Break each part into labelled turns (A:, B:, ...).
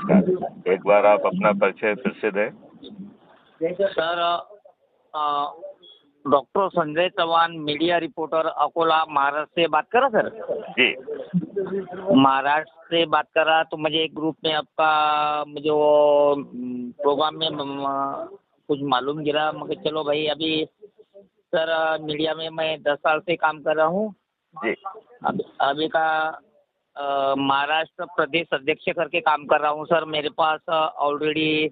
A: नमस्कार। एक बार आप अपना परिचय फिर से दें।
B: Sir, doctor Sanjay Chauhan, media reporter, Akola, Maharashtra से बात कर रहा सर।
A: जी।
B: महाराष्ट्र से बात कर रहा, तो मुझे एक ग्रुप में आपका मुझे वो प्रोग्राम में कुछ मालूम गिरा। मगर चलो भाई, अभी सर मीडिया में मैं 10 साल से काम कर रहा हूँ।
A: जी।
B: अभी का महाराष्ट्र प्रदेश अध्यक्ष करके काम कर रहा हूँ सर। मेरे पास ऑलरेडी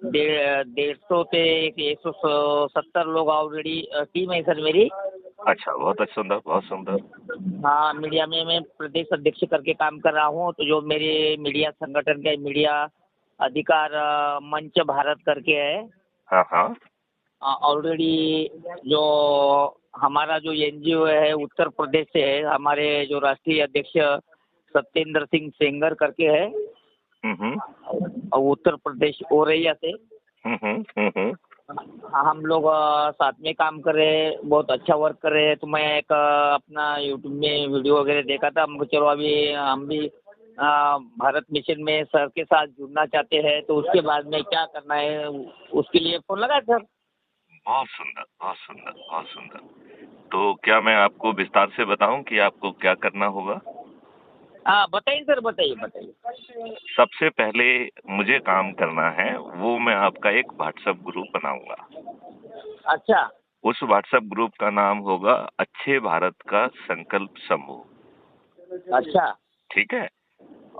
B: 150 से 170 लोग ऑलरेडी टीम है सर मेरी।
A: अच्छा, बहुत अच्छा, सुंदर, बहुत सुंदर।
B: हाँ, मीडिया में मैं प्रदेश अध्यक्ष करके काम कर रहा हूँ। तो जो मेरे मीडिया संगठन के मीडिया अधिकार मंच भारत करके है।
A: हाँ हाँ।
B: ऑलरेडी जो हमारा जो एनजीओ है उत्तर प्रदेश से है, हमारे जो राष्ट्रीय अध्यक्ष सत्येंद्र सिंह सेंगर करके है और उत्तर प्रदेश औरैया से। हम लोग साथ में काम कर रहे हैं, बहुत अच्छा वर्क कर रहे हैं। तो मैं एक अपना यूट्यूब में वीडियो वगैरह देखा था। हमको चलो अभी हम भी भारत मिशन में सर के साथ जुड़ना चाहते हैं, तो उसके बाद में क्या करना है उसके लिए फोन लगा सर।
A: बहुत सुंदर, बहुत सुंदर, बहुत सुंदर। तो क्या मैं आपको विस्तार से बताऊं कि आपको क्या करना होगा?
B: हाँ बताइए सर, बताइए।
A: सबसे पहले मुझे काम करना है, वो मैं आपका एक व्हाट्सएप ग्रुप बनाऊंगा।
B: अच्छा।
A: उस व्हाट्सएप ग्रुप का नाम होगा अच्छे भारत का संकल्प समूह।
B: अच्छा।
A: ठीक है।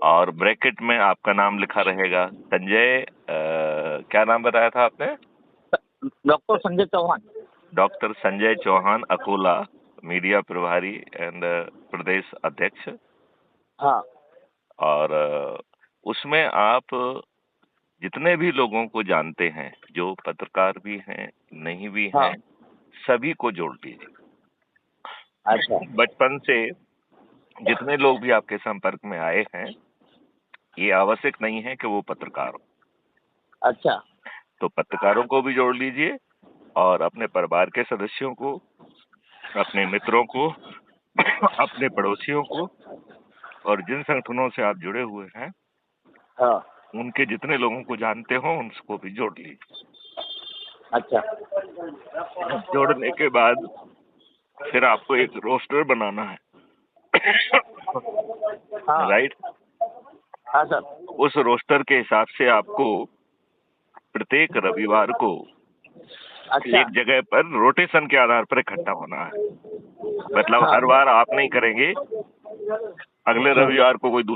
A: और ब्रैकेट में आपका नाम लिखा रहेगा संजय, क्या नाम बताया था आपने?
B: Doctor Sanjay Chauhan.
A: Doctor Sanjay Chauhan, Akola, media प्रभारी एंड प्रदेश अध्यक्ष।
B: हाँ।
A: और उसमें आप जितने भी लोगों को जानते हैं, जो पत्रकार भी हैं, नहीं भी हैं, सभी को जोड़ लीजिए।
B: अच्छा।
A: बचपन से जितने लोग भी आपके संपर्क में आए हैं, ये आवश्यक नहीं है कि वो पत्रकार हो।
B: अच्छा।
A: तो पत्रकारों को भी जोड़ लीजिए और अपने परिवार के सदस्यों को, अपने मित्रों को, अपने पड़ोसियों को, और जिन संगठनों से आप जुड़े हुए हैं उनके जितने लोगों को जानते हो उनको भी जोड़ लीजिए।
B: अच्छा।
A: जोड़ने के बाद फिर आपको एक रोस्टर बनाना है। राइट।
B: हाँ सर।
A: उस रोस्टर के हिसाब से आपको प्रत्येक रविवार को एक जगह पर रोटेशन के आधार पर इकट्ठा होना है। मतलब हर बार आप नहीं करेंगे, अगले रविवार को कोई दूसरा